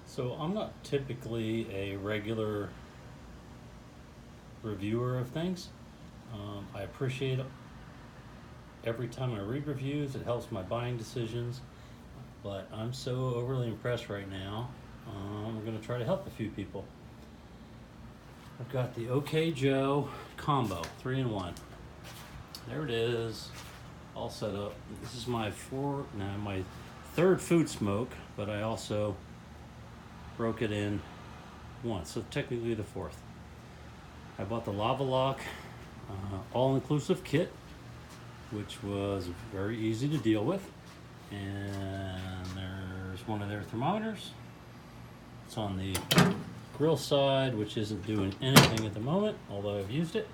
So I'm not typically a regular reviewer of things. I appreciate every time I read reviews, it helps my buying decisions, but I'm so overly impressed right now. I'm going to try to help a few people. I've got the OK Joe combo, 3-in-1. There it is, all set up. This is my third food smoke, but I also broke it in once, so technically the fourth. I bought the Lava Lock all-inclusive kit, which was very easy to deal with. And there's one of their thermometers. It's on the grill side, which isn't doing anything at the moment, although I've used it.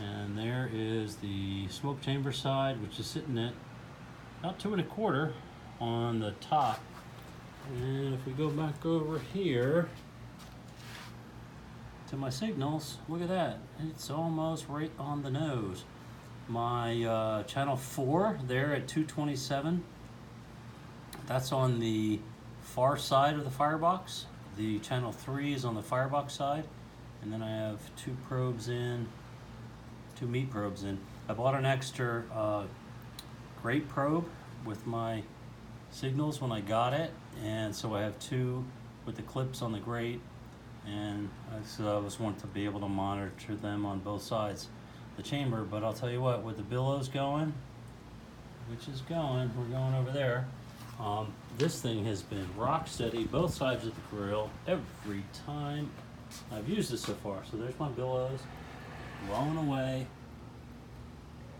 And there is the smoke chamber side, which is sitting at about 2 1/4 on the top. And if we go back over here to my signals, look at that. It's almost right on the nose. My channel 4 there at 227, that's on the far side of the firebox. The channel 3 is on the firebox side. And then I have two meat probes in. I bought an extra grate probe with my signals when I got it, and so I have two with the clips on the grate, and so I was wanting to be able to monitor them on both sides of the chamber. But I'll tell you what, with the Billows going, we're going over there. This thing has been rock steady, both sides of the grill, every time I've used it so far. So there's my Billows, blowing away.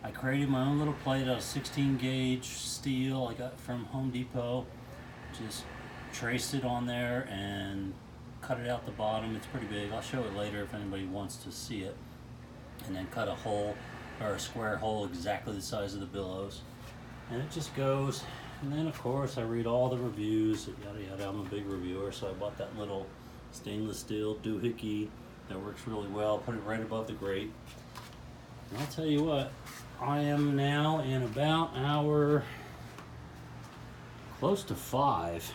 I created my own little plate out of 16 gauge steel I got from Home Depot. Just traced it on there and cut it out the bottom. It's pretty big. I'll show it later if anybody wants to see it. And then cut a hole, or a square hole exactly the size of the Billows. And it just goes. And then of course I read all the reviews, yada yada. I'm a big reviewer, so I bought that little stainless steel doohickey that works really well. Put it right above the grate. And I'll tell you what, I am now in about hour close to 5,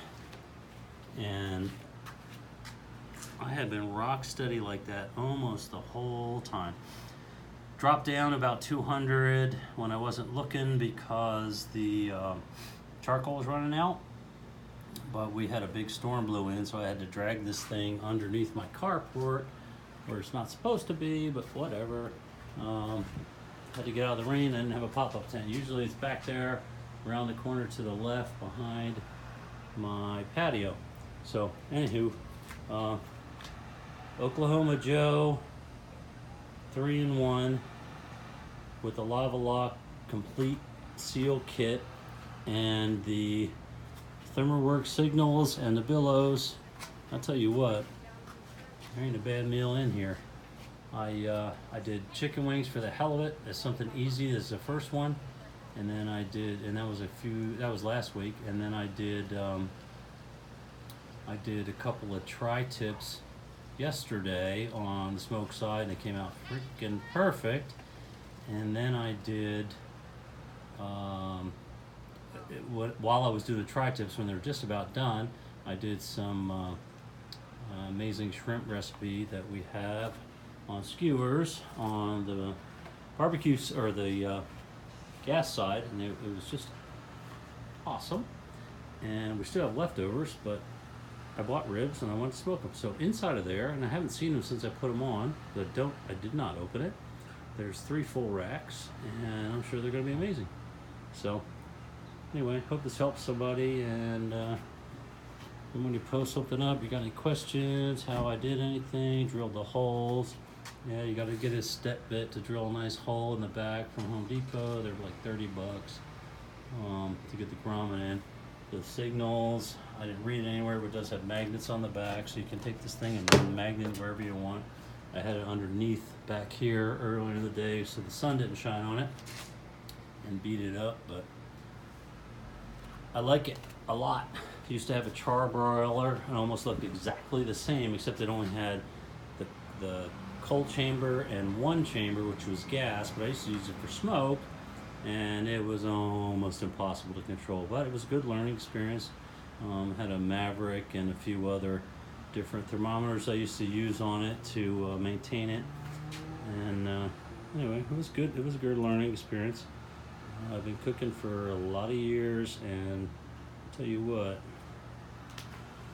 and I have been rock steady like that almost the whole time. Dropped down about 200 when I wasn't looking because the charcoal was running out, but we had a big storm blew in, so I had to drag this thing underneath my carport where it's not supposed to be, but whatever. Had to get out of the rain. I didn't have a pop-up tent. Usually it's back there around the corner to the left behind my patio. So anywho, Oklahoma Joe 3-in-1 with the Lava Lock complete seal kit and the ThermoWorks Signals and the Billows. I'll tell you what, there ain't a bad meal in here. I did chicken wings for the hell of it as something easy. This is the first one, and then that was last week, and then I did a couple of tri-tips yesterday on the smoke side, and it came out freaking perfect. And then I did while I was doing the tri-tips, when they were just about done, I did some amazing shrimp recipe that we have on skewers on the barbecue or the gas side, and it was just awesome. And we still have leftovers, but I bought ribs and I want to smoke them. So inside of there, and I haven't seen them since I put them on, but I did not open it. There's 3 full racks, and I'm sure they're going to be amazing. So anyway, hope this helps somebody. And when you post something up, you got any questions, how I did anything, drilled the holes. Yeah, you got to get a step bit to drill a nice hole in the back from Home Depot. They're like $30 to get the grommet in. The signals, I didn't read it anywhere, but it does have magnets on the back, so you can take this thing and run magnet wherever you want. I had it underneath back here earlier in the day so the sun didn't shine on it and beat it up, but I like it a lot. I used to have a charbroiler and almost looked exactly the same, except it only had the cold chamber and one chamber, which was gas, but I used to use it for smoke, and it was almost impossible to control, but it was a good learning experience. Had a Maverick and a few other different thermometers I used to use on it to maintain it. And anyway, it was good. It was a good learning experience. I've been cooking for a lot of years, and I'll tell you what,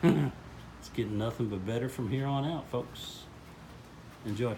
it's getting nothing but better from here on out, folks. Enjoy.